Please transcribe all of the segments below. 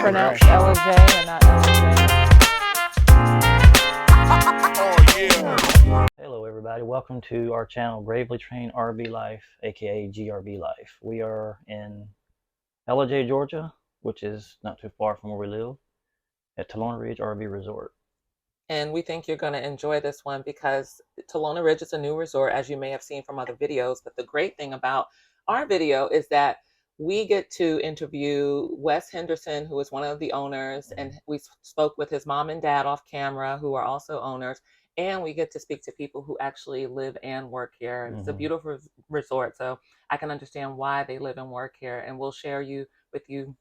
Pronounced Ellijay and not Ellijay. Hello everybody, welcome to our channel Gravley RV Life, aka GRV Life. We are in Ellijay, Georgia, which is not too far from where we live, at Talona Ridge RV Resort. And we think you're going to enjoy this one because Talona Ridge is a new resort, as you may have seen from other videos. But the great thing about our video is that we get to interview Wes Henderson, who is one of the owners, and we spoke with his mom and dad off camera, who are also owners, and we get to speak to people who actually live and work here. And it's a beautiful resort, so I can understand why they live and work here, and we'll share with you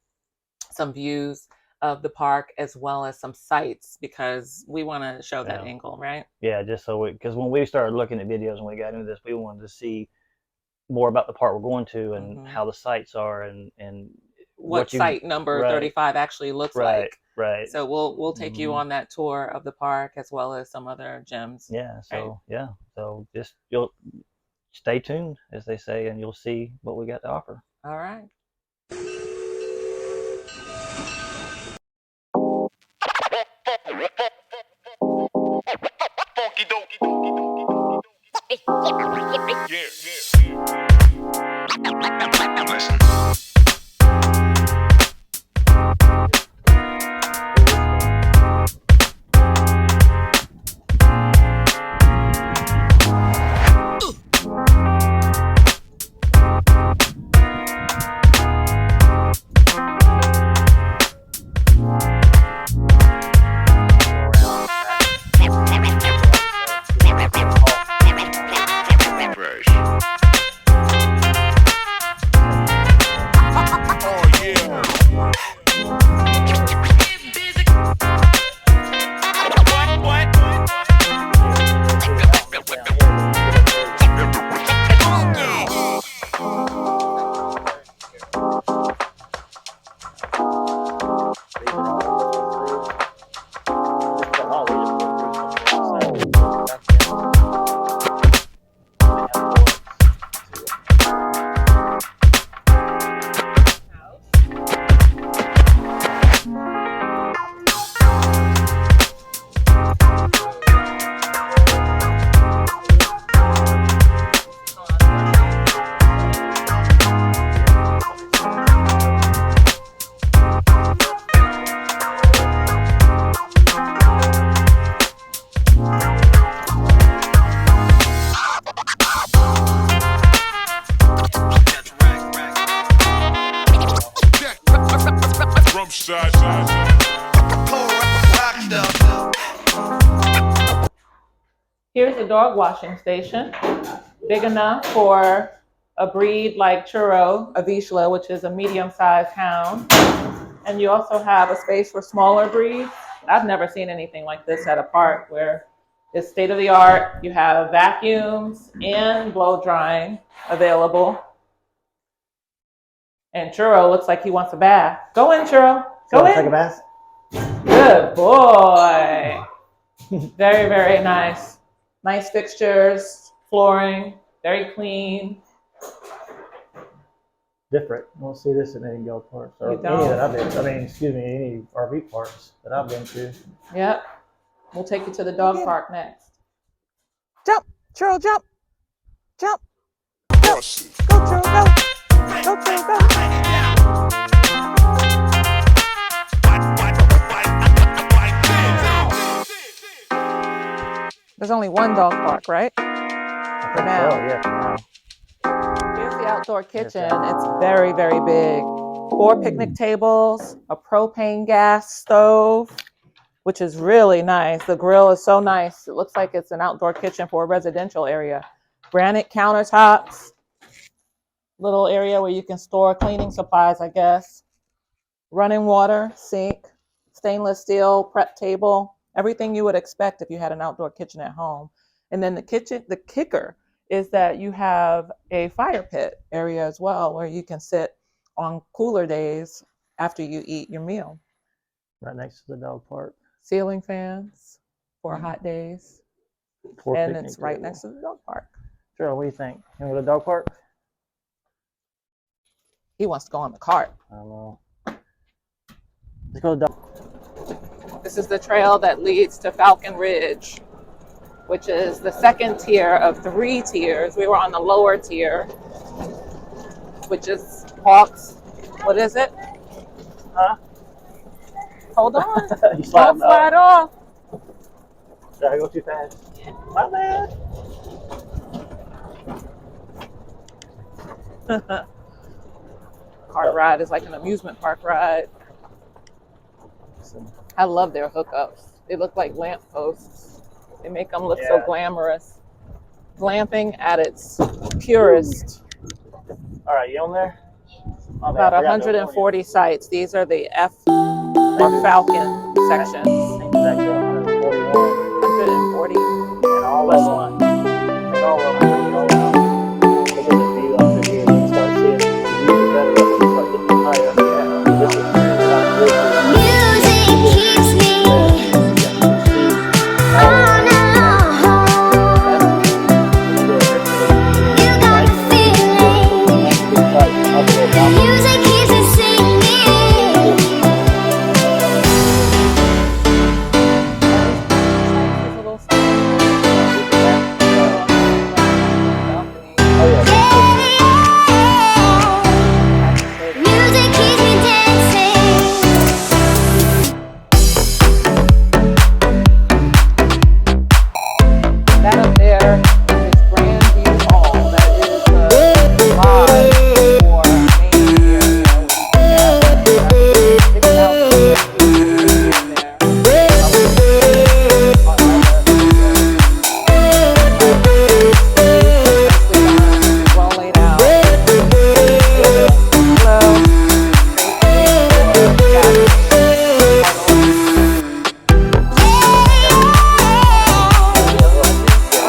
some views of the park as well as some sights because we want to show that angle, right? Yeah, just so because when we started looking at videos and we got into this, we wanted to see more about the part we're going to and how the sites are and what site number 35 actually looks like. Right. So we'll take you on that tour of the park as well as some other gems. Yeah. So so just you'll stay tuned, as they say, and you'll see what we got to offer. All right. Here's a dog washing station, big enough for a breed like Churro, a Vizsla, which is a medium-sized hound. And you also have a space for smaller breeds. I've never seen anything like this at a park where it's state-of-the-art. You have vacuums and blow drying available. And Churro looks like he wants a bath. Go in, Churro. Go in. Take a bath. Good boy. Very, very nice. Nice fixtures, flooring, very clean. Different. You won't see this in any golf parks or You any don't. that I've been. I mean, excuse me, any RV parks that I've been to. Yep. We'll take you to the dog park next. Jump, Churro, jump, jump, jump. Go, Churro, go. Go, Churro, go. There's only one dog park, right? For now. Oh, yeah, for now. Here's the outdoor kitchen. It's very, very big. 4 picnic tables, a propane gas stove, which is really nice. The grill is so nice. It looks like it's an outdoor kitchen for a residential area. Granite countertops, little area where you can store cleaning supplies, I guess. Running water, sink, stainless steel prep table, everything you would expect if you had an outdoor kitchen at home. And then the kicker is that you have a fire pit area as well where you can sit on cooler days after you eat your meal. Right next to the dog park. Ceiling fans for hot days. And it's right next to the dog park. Cheryl, what do you think? You want to go to the dog park? He wants to go on the cart. I don't know. Let's go to the dog. This is the trail that leads to Falcon Ridge, which is the second tier of 3 tiers. We were on the lower tier, which is Hawks. What is it? Huh? Hold on. You Don't slide off. Did I go too fast? My bad. Cart ride is like an amusement park ride. I love their hookups. They look like lamp posts. They make them look so glamorous. Glamping at its purest. All right, you on there? About 140 sites. These are the F or Falcon sections. 140 and all plus of one. And all of them. Look at the view up to here. You can start seeing the views are better when you start getting higher. This is Music keeps me on alone. You got the feeling. Music keeps me singing. Music keeps me dancing. That up there is Grandview Hall. That is the lodge for main area. Well laid out.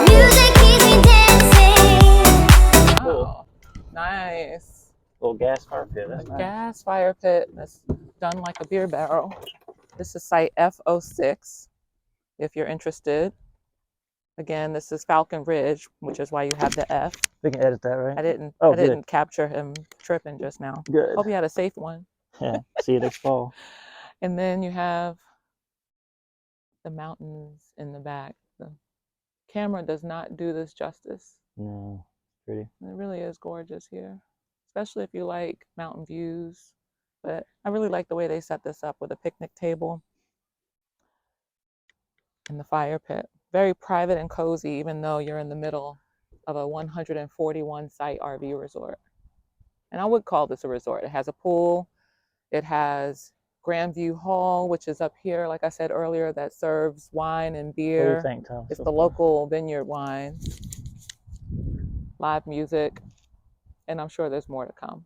Music keeps me dancing. Wow. Nice. little gas fire pit. That's A nice. gas fire pit that's done like a beer barrel. This is site F06 if you're interested. Again, this is Falcon Ridge, which is why you have the F. We can edit that, right? I didn't Oh, I didn't capture him tripping just now. Good. Hope you had a safe one. Yeah. See you next fall. And then you have the mountains in the back. The camera does not do this justice. No, pretty. It really is gorgeous here, especially if you like mountain views. But I really like the way they set this up with a picnic table and the fire pit. Very private and cozy, even though you're in the middle of a 141 site RV resort. And I would call this a resort. It has a pool. It has Grandview Hall, which is up here, like I said earlier, that serves wine and What do you beer. think, Tom? It's so the far? local vineyard wine, live music, and I'm sure there's more to come.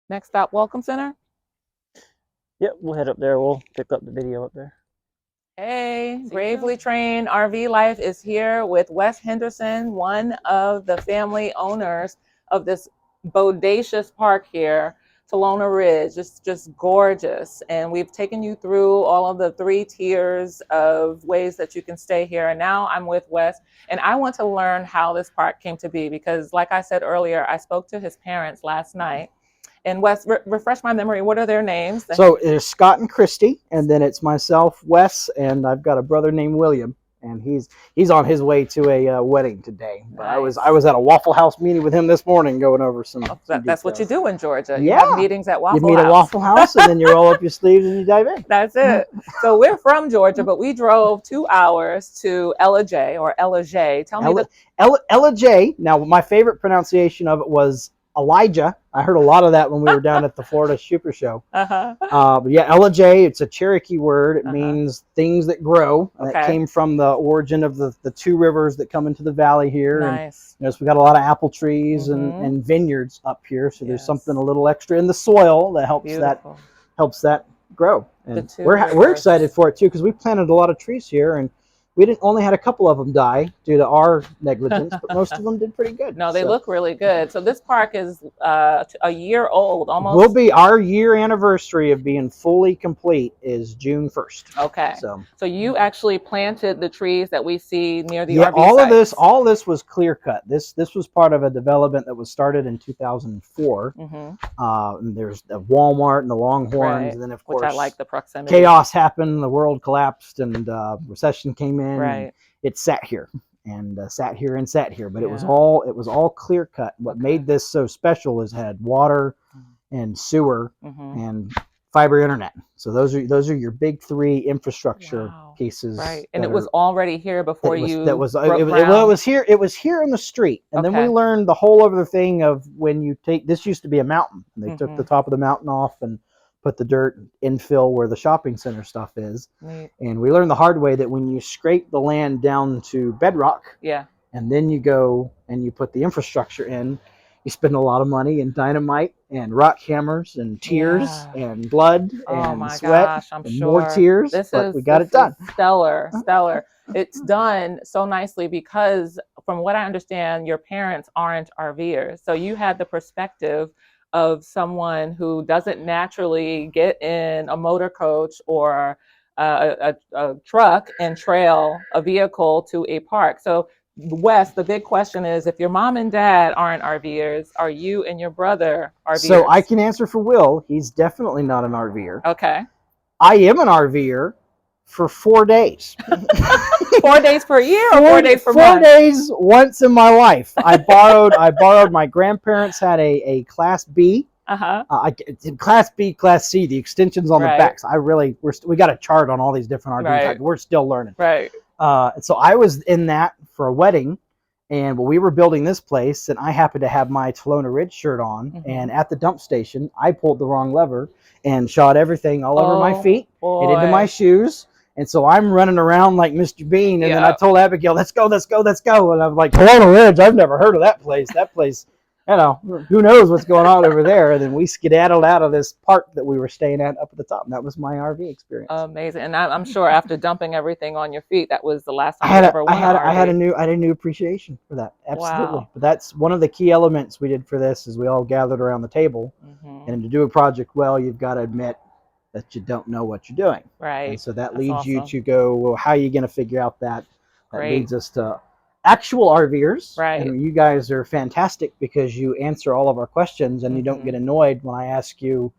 Next stop, Welcome Center. Yep, we'll head up there. We'll pick up the video up there. Hey, Gravely Train RV Life is here with Wes Henderson, one of the family owners of this bodacious park here, Talona Ridge. It's just gorgeous. And we've taken you through all of the 3 tiers of ways that you can stay here. And now I'm with Wes, and I want to learn how this park came to be because, like I said earlier, I spoke to his parents last night. And Wes, refresh my memory, what are their names? So it's Scott and Christy, and then it's myself, Wes, and I've got a brother named William, and he's on his way to a wedding today. But Nice. I was at a Waffle House meeting with him this morning, going over some. That's what you details. do in Georgia. You Yeah. have meetings at Waffle You meet House. at Waffle House, and then you roll up your sleeves and you dive in. That's it. So we're from Georgia, but we drove 2 hours to Ellijay or Ellijay. Tell me Ellijay. Now, my favorite pronunciation of it was Elijah. I heard a lot of that when we were down at the Florida Super Show. Uh-huh. But yeah, Ellijay, it's a Cherokee word. It Uh-huh. means things that grow. And that Okay. came from the origin of the two rivers that come into the valley here. And Nice. so we got a lot of apple trees Mhm. and vineyards up here. So there's Yes. something a little extra in the soil that helps Beautiful. that grow. The And two we're rivers. excited for it too, because we planted a lot of trees here, and we didn't only had a couple of them die due to our negligence, but most of them did pretty good. No, they So look really good. So this park is a year old, almost. we'll be our year anniversary of being fully complete is June 1st. Okay. So you actually planted the trees that we see near the Yeah, RV all sites. of this was clear cut. This was part of a development that was started in 2004. And there's the Walmart and the Longhorns, Right. and then of Which course I like the proximity. chaos happened, the world collapsed, and recession came in. Right. And it sat here and sat here and sat here, but it was Yeah. all clear cut. What Okay. made this so special is it had water and sewer and fiber internet. So those are your big three infrastructure Wow. pieces. Right. And that it was are- already here before that was, you that was broke it ground? was here. It was here in the street, and then Okay. we learned the whole other thing of when you take this used to be a mountain. And they took the Mhm. top of the mountain off and put the dirt infill where the shopping center stuff is. Neat. And we learned the hard way that when you scrape the land down to bedrock, Yeah. and then you go and you put the infrastructure in, you spend a lot of money in dynamite and rock hammers and tears Yeah. and blood Oh and my sweat gosh, I'm and sure. more tears. This But is we got this it done. is stellar, stellar. It's done so nicely because, from what I understand, your parents aren't RVers, so you had the perspective of someone who doesn't naturally get in a motor coach or a truck and trail a vehicle to a park. So, Wes, the big question is, if your mom and dad aren't RVers, are you and your brother RVers? So I can answer for Will. He's definitely not an RVer. Okay. I am an RVer for 4 days. 4 days per year or 4 days per 4 month? days once in my life. I borrowed my grandparents had a Class B. Uh-huh. Class B, Class C, the extensions on Right. the backs. We got a chart on all these different RV Right. types. We're still learning. Right. So I was in that for a wedding, and we were building this place, and I happened to have my Talona Ridge shirt on, Mhm. and at the dump station, I pulled the wrong lever and shot everything all over my Oh, feet and into my boy. shoes. And so I'm running around like Mr. Bean, and then I Yep. told Abigail, let's go. And I'm like, Talona Ridge, I've never heard of that place. That place, who knows what's going on over there. And then we skedaddled out of this park that we were staying at up at the top. And that was my RV experience. Amazing. And I'm sure after dumping everything on your feet, that was the last time I you ever went on had a RV. new appreciation for that. Absolutely. Wow. But that's one of the key elements we did for this is we all gathered around the table, Mhm. and to do a project well, you've got to admit that you don't know what you're doing. Right. And so that That's leads you awesome. to go, well, how are you going to figure out that? That Great. leads us to actual RVers. Right. And you guys are fantastic because you answer all of our questions, and you don't Mhm. get annoyed when I ask you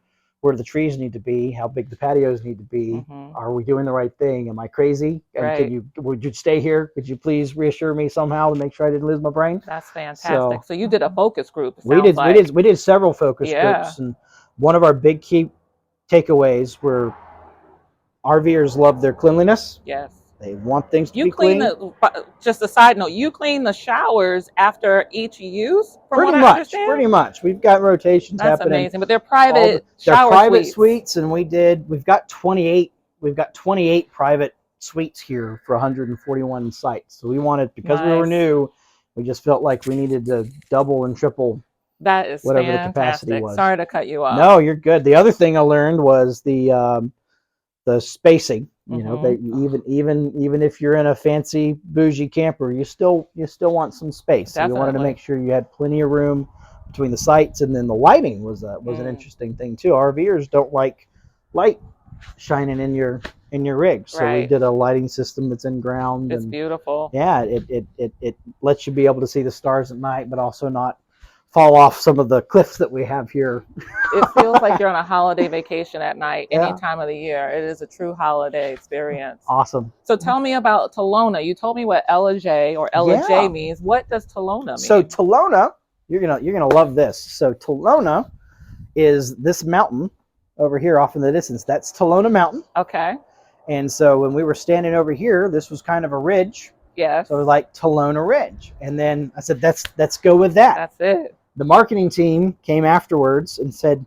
where the trees need to be, how big the patios need to be. Mhm. Are we doing the right thing? Am I crazy? And Right. would you stay here? Could you please reassure me somehow to make sure I didn't lose my brain? That's fantastic. So So you did a focus group, it we sounds did like. we did several focus Yeah. groups, and one of our big key takeaways were RVers love their cleanliness. Yes. They want things to You be clean clean. just a side note, you clean the showers after each use, from what I understand? Pretty much. We've got rotations That's happening. amazing. But they're All private they're shower private suites. and we've got 28 private suites here for 141 sites. So we wanted, because we were Nice. new, we just felt like we needed to double and triple That is whatever the capacity fantastic. was. Sorry to cut you off. No, you're good. The other thing I learned was the spacing. You know, they even if you're in a fancy bougie camper, you still want some space. So we wanted to Definitely. make sure you had plenty of room between the sites, and then the lighting was an interesting thing too. RVers don't like light shining in your rig, so we Right. did a lighting system that's in ground. It's and beautiful. yeah, it lets you be able to see the stars at night, but also not fall off some of the cliffs that we have here. It feels like you're on a holiday vacation at night, any Yeah. time of the year. It is a true holiday experience. Awesome. So tell me about Talona. You told me what Ellijay or Ellijay Yeah. means. What does Talona mean? So Talona, you're gonna love this. So Talona is this mountain over here off in the distance. That's Talona Mountain. Okay. And so when we were standing over here, this was kind of a ridge. Yes. So it was like Talona Ridge. And then I said, let's go with that. That's it. the marketing team came afterwards and said,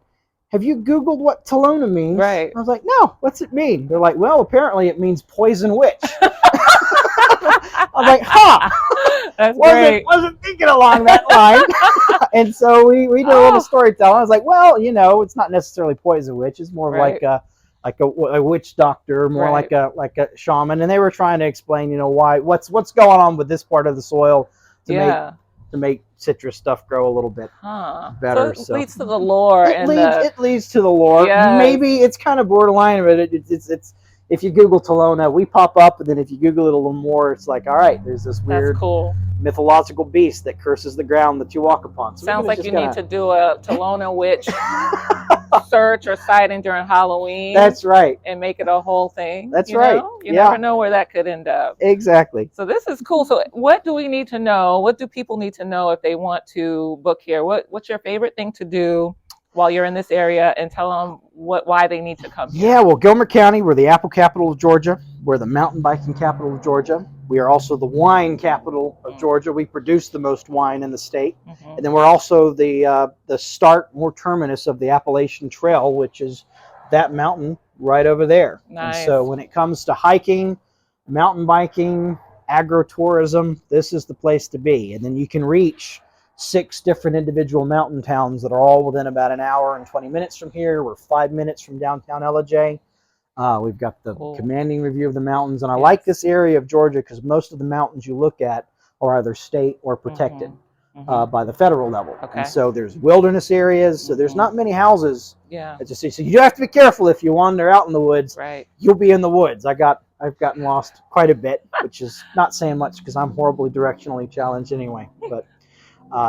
"Have you Googled what Talona means?" Right. I was like, "No, what's it mean?" They're like, "Well, apparently it means poison witch." I was like, "Huh." That's great. Wasn't thinking along that line. And so we did a little storytelling. I was like, well, it's not necessarily poison witch. It's more of Right. like a witch doctor, more Right. like a shaman. And they were trying to explain, why what's going on with this part of the soil to make citrus stuff grow a little bit better. So it leads to the lore It leads to the lore. Yes. Maybe it's kind of borderline, but it's if you Google Talona, we pop up, and then if you Google it a little more, it's like, all right, there's this weird That's cool. mythological beast that curses the ground that you walk upon. So sounds like you need to do a Talona witch search or sighting during Halloween. That's right. And make it a whole thing. That's right. You never know where that could end up. Exactly. So this is cool. So what do we need to know? What do people need to know if they want to book here? What's your favorite thing to do while you're in this area, and tell them why they need to come here? Yeah, well, Gilmer County, we're the apple capital of Georgia. We're the mountain biking capital of Georgia. We are also the wine capital of Georgia. We produce the most wine in the state. And then we're also the start or terminus of the Appalachian Trail, which is that mountain right over there. Nice. And so when it comes to hiking, mountain biking, agro-tourism, this is the place to be. And then you can reach 6 different individual mountain towns that are all within about an hour and 20 minutes from here. We're 5 minutes from downtown Ellijay. We've got the commanding view of the mountains. And I like this area of Georgia because most of the mountains you look at are either state or protected by the federal level. Okay. And so there's wilderness areas. So there's not many houses. Yeah. So you have to be careful if you wander out in the woods. Right. You'll be in the woods. I've gotten lost quite a bit, which is not saying much because I'm horribly directionally challenged anyway. But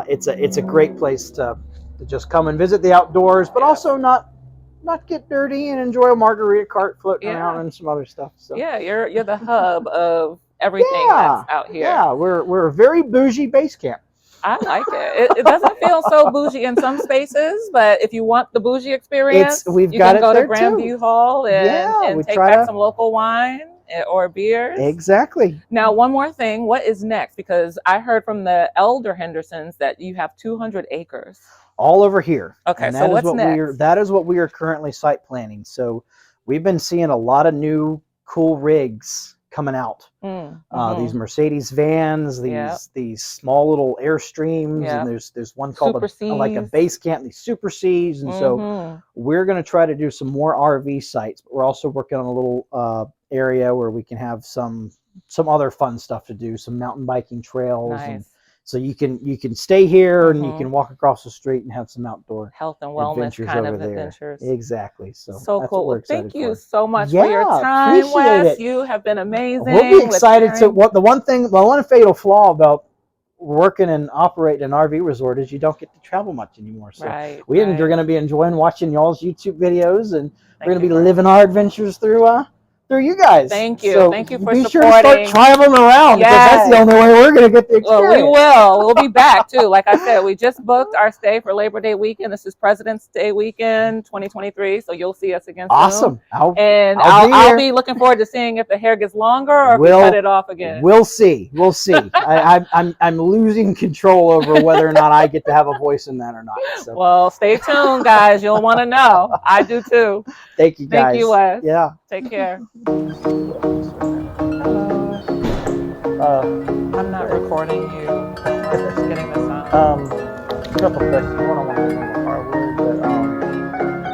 it's a great place to just come and visit the outdoors, but also not get dirty and enjoy a margarita cart floating around and some other stuff. So yeah, you're the hub of everything that's out here. Yeah, we're a very bougie base camp. I like it. It doesn't feel so bougie in some spaces, but if you want the bougie experience, you can go to Grandview Hall and take back some local wine or beers. Exactly. Now, one more thing. What is next? Because I heard from the elder Hendersons that you have 200 acres. All over here. Okay, and so what's next? That is what we are currently site planning. So we've been seeing a lot of new cool rigs coming out. These Mercedes vans, these small little Airstreams, and there's one called like a base camp, these Super Cs. And so we're going to try to do some more RV sites, but we're also working on a little area where we can have some other fun stuff to do, some mountain biking trails. Nice. And so you can stay here and you can walk across the street and have some outdoor health and wellness kind of adventures. Exactly. So cool. What we're Thank you for. so much for your time, Wes. You have been amazing. We'll be excited to the one fatal flaw about working and operating an RV resort is you don't get to travel much anymore. So are going to be enjoying watching y'all's YouTube videos, and we're going to be living our adventures through you guys. Thank you. So thank you for be supporting. Sure to start traveling around because that's the only way we're going to get the experience. Well, we will. We'll be back too. Like I said, we just booked our stay for Labor Day weekend. This is President's Day weekend 2023. So you'll see us again soon. Awesome. I'll be looking forward to seeing if the hair gets longer or if we cut it off again. We'll see. We'll see. I'm losing control over whether or not I get to have a voice in that or not. So. Well, stay tuned, guys. You'll want to know. I do too. Thank you, guys. Thank you, Wes. Yeah. Take care. Hello. I'm not recording you. I'm just getting this on. A couple things. One, I want to leave the hardwood, but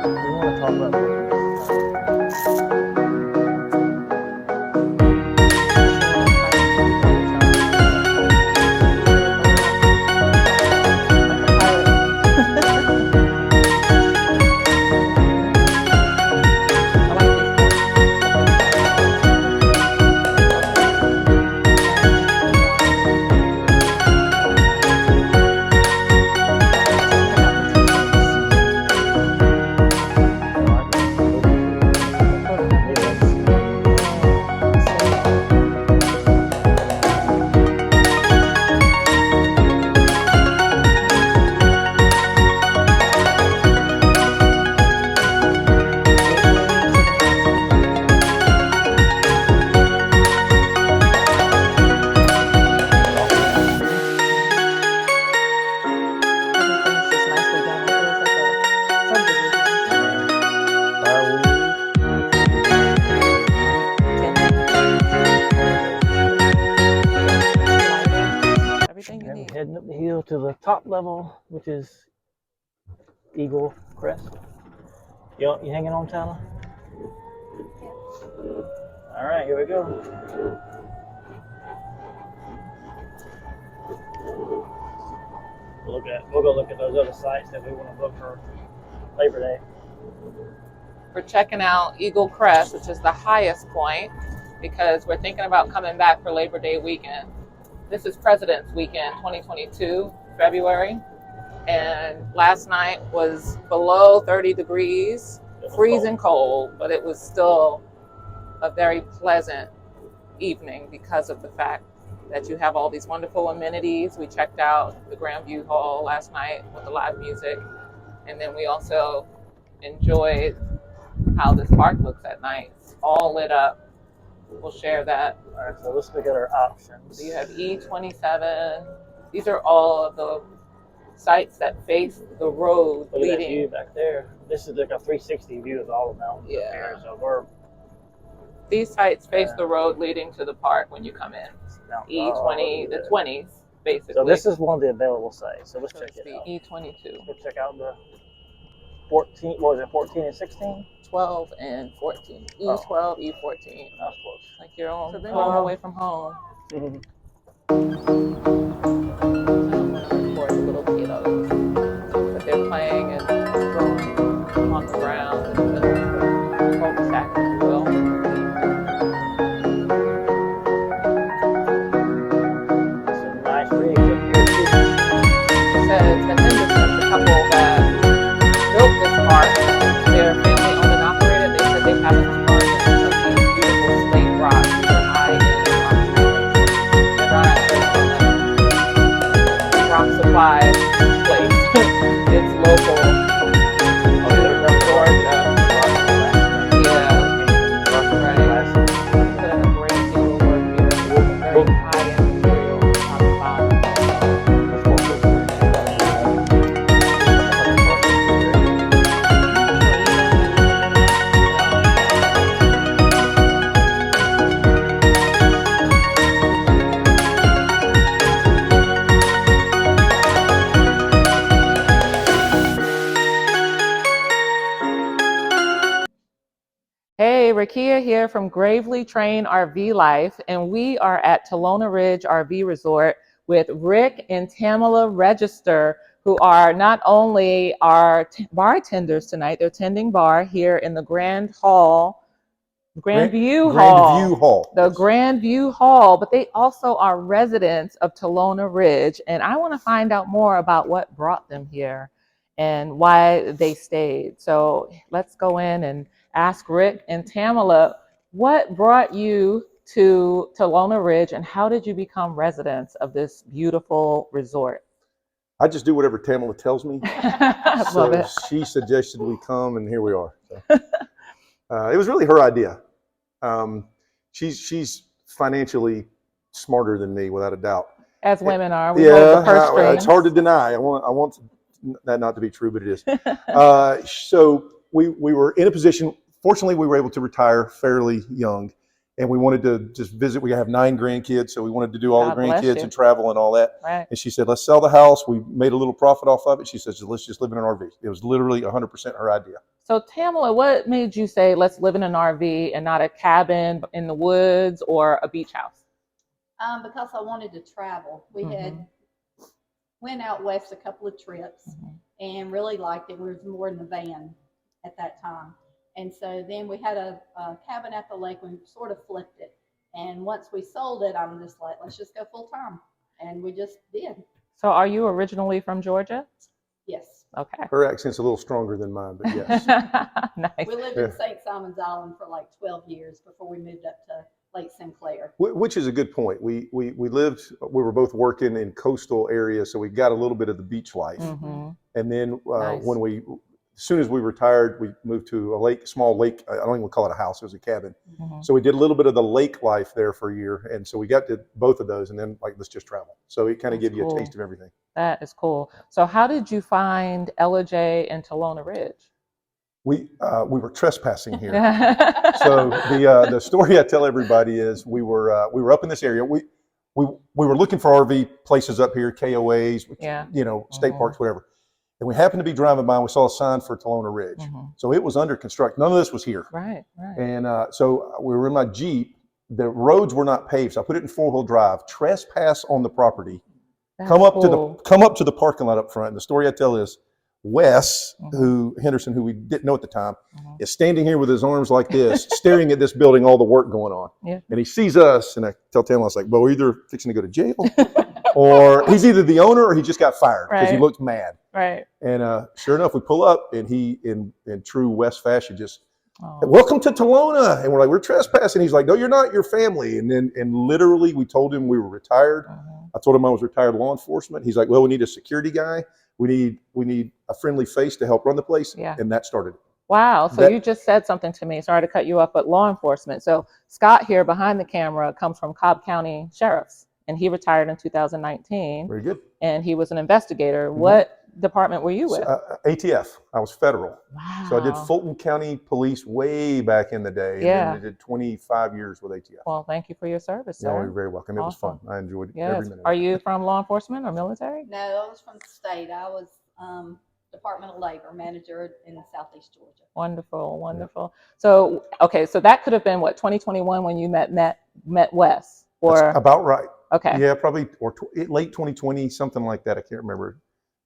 we want to talk about. wheel to the top level, which is Eagle Crest. You hanging on, Tyler? All right, here we go. We'll go look at those other sites that we want to book for Labor Day. We're checking out Eagle Crest, which is the highest point, because we're thinking about coming back for Labor Day weekend. This is President's Weekend 2022, February. And last night was below 30 degrees, freezing cold, but it was still a very pleasant evening because of the fact that you have all these wonderful amenities. We checked out the Grand View Hall last night with the live music, and then we also enjoyed how this park looks at night. It's all lit up. We'll share that. All right, so let's look at our options. So you have E27. These are all of the sites that face the road Look at that leading. view back there. This is like a 360 view of all the mountains up here. So These sites face the road leading to the park when you come in. E20, the 20s, basically. So this is one of the available sites. So let's check it out. E22. Let's check out the 14. What was it? 14 and 16. 12 and 14. E12, E14. That was close. Like you're home away from home. Mm-hmm. For the little kiddos. But they're playing and throwing on the ground in the cul-de-sac, if you will. Some nice rigs up here too. Said the Hendersons, the couple that built this park, they're family owned and operated. They said they haven't charged of these beautiful slate rocks. These are high-end rocks. They're not rock supply place. It's local. Oh, they're from Georgia. Yeah. Right. Put in a great deal of work here. Very high-end material on the bottom. Hey, Rakia here from Gravley RV Life, and we are at Talona Ridge RV Resort with Rick and Tamala Register, who are not only our bartenders tonight, they're tending bar here in the Grand Hall, Grand View Hall, the Grand View Hall, but they also are residents of Talona Ridge, and I want to find out more about what brought them here and why they stayed. So let's go in and ask Rick and Tamala, what brought you to Talona Ridge and how did you become residents of this beautiful resort? I just do whatever Tamala tells me. Love So it. she suggested we come, and here we are. So, it was really her idea. She's financially smarter than me, without a doubt. As women are, we hold the purse strings. It's hard to deny. I want that not to be true, but it is. So we were in a position. Fortunately, we were able to retire fairly young, and we wanted to just visit. We have 9 grandkids, so we wanted to do all God the bless grandkids you. and travel and all that. Right. And she said, let's sell the house. We made a little profit off of it. She says, let's just live in an RV. It was literally 100% her idea. So Tamala, what made you say, let's live in an RV and not a cabin in the woods or a beach house? Because I wanted to travel. We had went out west a couple of trips and really liked it. We were more in the van at that time. And so then we had a cabin at the lake. We sort of flipped it. And once we sold it, I'm just like, let's just go full time. And we just did. So are you originally from Georgia? Yes. Okay. Her accent's a little stronger than mine, but yes. Nice. We lived in St. Simon's Island for like 12 years before we moved up to Lake Sinclair. Which is a good point. We were both working in coastal areas, so we got a little bit of the beach life. And then Nice. As soon as we retired, we moved to a small lake. I don't even call it a house; it was a cabin. So we did a little bit of the lake life there for a year, and so we got to both of those. And then let's just travel. So it kind of gives you a taste of everything. That is cool. So how did you find Ellijay and Talona Ridge? We were trespassing here. So the story I tell everybody is we were up in this area. we were looking for RV places up here, KOAs, Yeah. you know, state Mhm. parks, whatever. And we happened to be driving by and we saw a sign for Talona Ridge. Mhm. So it was under construction. None of this was here. Right. Right. And so we were in my Jeep. The roads were not paved. So I put it in 4-wheel drive, trespass on the property, That's come up cool. to the parking lot up front. And the story I tell is Wes, Henderson, who we didn't know at the time, is standing here with his arms like this, staring at this building, all the work going on. Yeah. And he sees us, and I tell Tamla, I was like, well, we're either fixing to go to jail, or he's either the owner or he just got fired because he Right. looked mad. Right. And sure enough, we pull up, and he, in true Wes fashion, just, Oh. welcome to Talona. And we're like, we're trespassing. He's like, no, you're not, your family. And literally, we told him we were retired. I told him I was retired law enforcement. He's like, well, we need a security guy. We need a friendly face to help run the place. Yeah. And that started it. Wow. So That- you just said something to me. Sorry to cut you off, but law enforcement. So Scott here behind the camera comes from Cobb County Sheriff's, and he retired in 2019, Very good. and he was an investigator. What department were you with? ATF. I was federal. Wow. So I did Fulton County Police way back in the day. And Yeah. then I did 25 years with ATF. Well, thank you for your service, No, sir. you're very welcome. It was fun. Awesome. I enjoyed Yes. every minute. Are you from law enforcement or military? No, I was from the state. I was Department of Labor manager in Southeast Georgia. Wonderful, wonderful. So, okay, so that could have been what, 2021 when you met Wes, or That's about right. okay, Yeah, probably, or late 2020, something like that. I can't remember.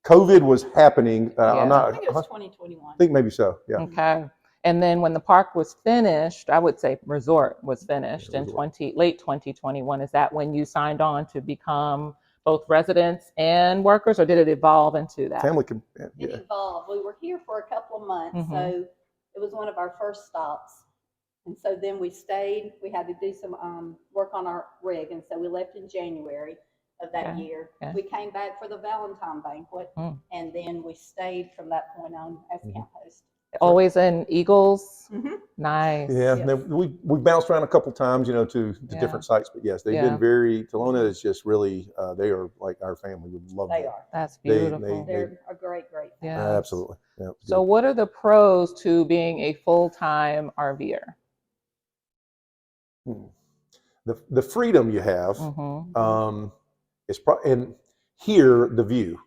COVID was happening. Yeah. I'm not, I think it was 2021. I think maybe so. Yeah. okay. And then when the park was finished, I would say resort was finished in Resort. late 2021. Is that when you signed on to become both residents and workers, or did it evolve into that? Family can, It yeah. evolved. We were here for a couple of months, Mhm. so it was one of our first stops. And so then we stayed. We had to do some work on our rig, and so we left in January of that Okay, year. okay. We came back for the Valentine banquet, Mm. and then we stayed from that point on as camp host. Always in Eagles. Mhm. Nice. Yeah, Yes. then we bounced around a couple times, you know, to Yeah. different sites. But yes, they've Yeah. been very. Talona is just really. They are like our family. We love They them. are. That's They- beautiful. They're a great, great family. Yeah. Absolutely. Yeah. So, what are the pros to being a full-time RVer? good. The freedom you have Mm-hmm. is and here the view.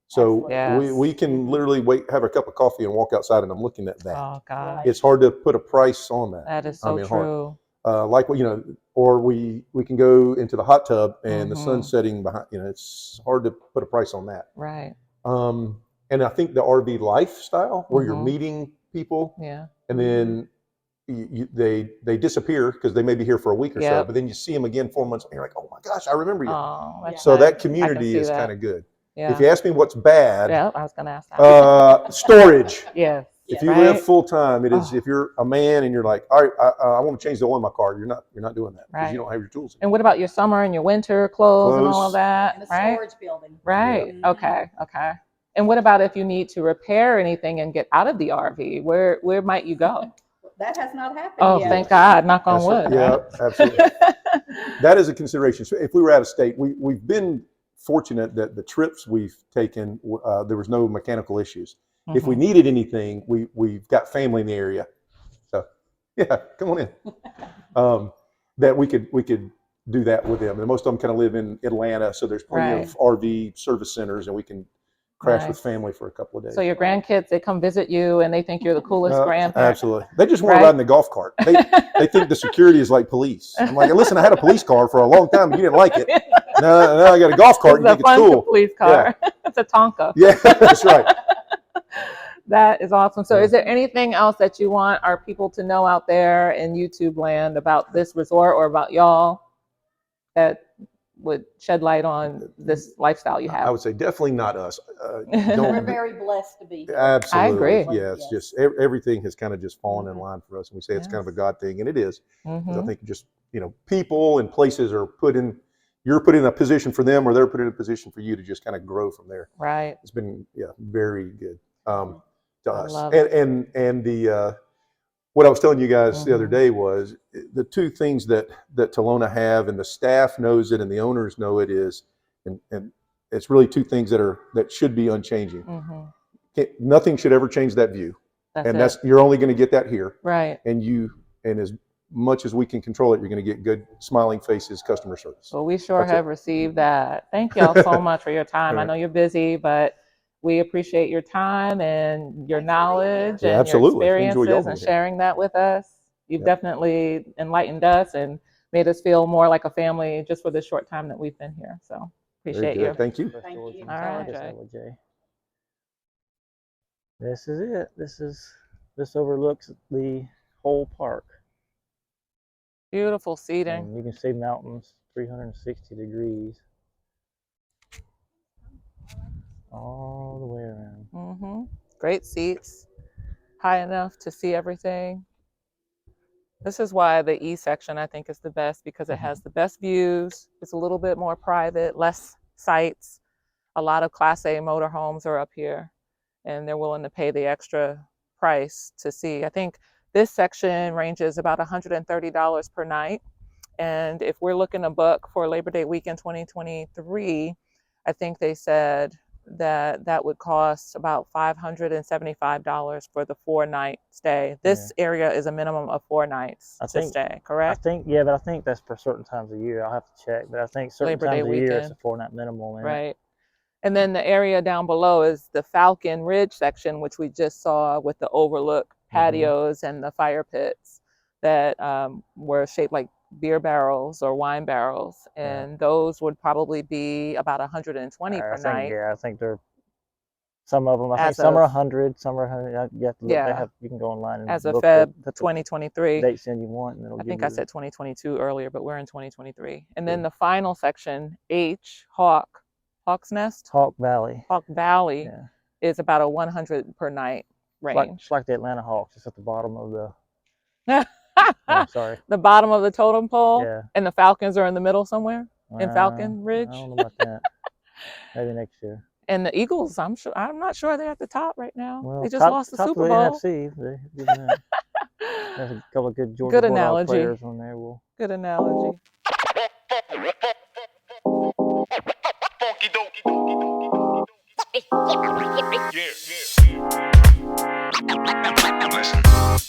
So Yes. we can literally have a cup of coffee and walk outside, and I'm looking at that. Oh God, Right. It's hard to put a price on that. that is I so mean, hard. true. Like you know, or we can go into the hot tub and the Mhm. sun's setting behind. You know, it's hard to put a price on that. Right. And I think the RV lifestyle, where you're Mhm. meeting people, Yeah. and then they disappear because they may be here for a week or so, Yep. but then you see them again 4 months, and you're like, oh my gosh, I remember you. Oh, that's So nice. that I community can is see that. kind of good. Yeah. If you ask me what's bad, Yeah, I was gonna ask that. storage. Yes. If Yeah. you live Right. full time, it is. Oh. If you're a man and you're like, all right, I want to change the oil in my car, you're not doing that because Right. you don't have your tools. And what about your summer and your winter clothes and all of Clothes. that? And the Right. storage building. Right. Yeah. Okay. Okay. And what about if you need to repair anything and get out of the RV? Where might you go? That has not happened Oh, yet. thank God! Knock on That's wood. right. Yeah, right? absolutely. That is a consideration. So if we were out of state, we've been fortunate that the trips we've taken, there was no mechanical issues. If we Mhm. needed anything, we've got family in the area. So yeah, come on in. That we could do that with them. And most of them kind of live in Atlanta, so there's plenty of RV service centers, and we can crash with Nice. family for a couple of days. So your grandkids, they come visit you and they think you're the coolest grandparent. Absolutely. They just want Right? to ride in the golf cart. They think the security is like police. I'm like, listen, I had a police car for a long time, and you didn't like it. Now I got a golf cart and It's you a think it's fun cool. police car. It's a Tonka. Yeah, that's right. That is awesome. So is there anything else that you want our people to know out there in YouTube land about this resort or about y'all that would shed light on this lifestyle you I have? would say definitely not us. We're Don't. very blessed to be here. Absolutely. agree. Yeah, it's Yes. just everything has kind of just fallen in Mhm. line for us, and we say it's kind of a Yes. God thing, and it is. 'Cause I Mhm. think just people and places are you're put in a position for them, or they're put in a position for you to just kind of grow from there. Right. It's been very good to I us. love And the what I was telling you guys the other Mhm. day was the two things that Talona have, and the staff knows it, and the owners know it is, and it's really two things that should be unchanging. Mhm. Nothing should ever change that view, That's and it. you're only going to get that here. Right. And as much as we can control it, you're going to get good smiling faces, customer service. Well, we sure That's it. have received that. Thank y'all so much for your time. I know you're busy, but we appreciate your time and your knowledge Yeah, and your absolutely. Enjoy y'all experiences and being here. sharing that with us. You've Yeah. definitely enlightened us and made us feel more like a family just for the short time that we've been here. So Very appreciate good. you. Thank you. Thank you. All right, This Jay. Ellijay. This is it. This overlooks the whole park, Beautiful seating. and you can see mountains 360 degrees all the way around. Great seats, high enough to see everything. This is why the E section I think is the best, because it has the best views. It's a little bit more private, less sites. A lot of Class A motorhomes are up here, and they're willing to pay the extra price to see. I think this section ranges about $130 per night. And if we're looking to book for Labor Day weekend 2023, I think they said that would cost about $575 for the 4-night stay. This area is a minimum of 4 nights to stay, correct? Yeah, but I think that's for certain times of year. I'll have to check, but I think certain Labor Day times of year it's a weekend. 4-night minimum. Right. And then the area down below is the Falcon Ridge section, which we just saw with the overlook patios and the fire pits that were shaped like beer barrels or wine barrels. And those would probably be about $120 per night. Yeah, I think they're some of them. I think As some are of- 100, some are 100. You have to look. Yeah. You can go online and As of book Feb the 2023. dates in you want, and it'll I give think you I said 2022 earlier, but we're in 2023. And then the final section, H, Hawk's Nest, Hawk Valley. Hawk Valley Yeah. is about a 100 per night range. It's like the Atlanta Hawks. It's at the bottom of the. Oh, sorry. The bottom of the totem pole. Yeah. And the Falcons are in the middle somewhere in Falcon Ridge. I don't know about that. Maybe next year. And the Eagles, I'm not sure they're at the top right now. Well, they just lost the Super Bowl. Of the NFC. There's a couple of good Georgia Good Bulldog analogy. players on there. Good analogy. Yeah. Listen.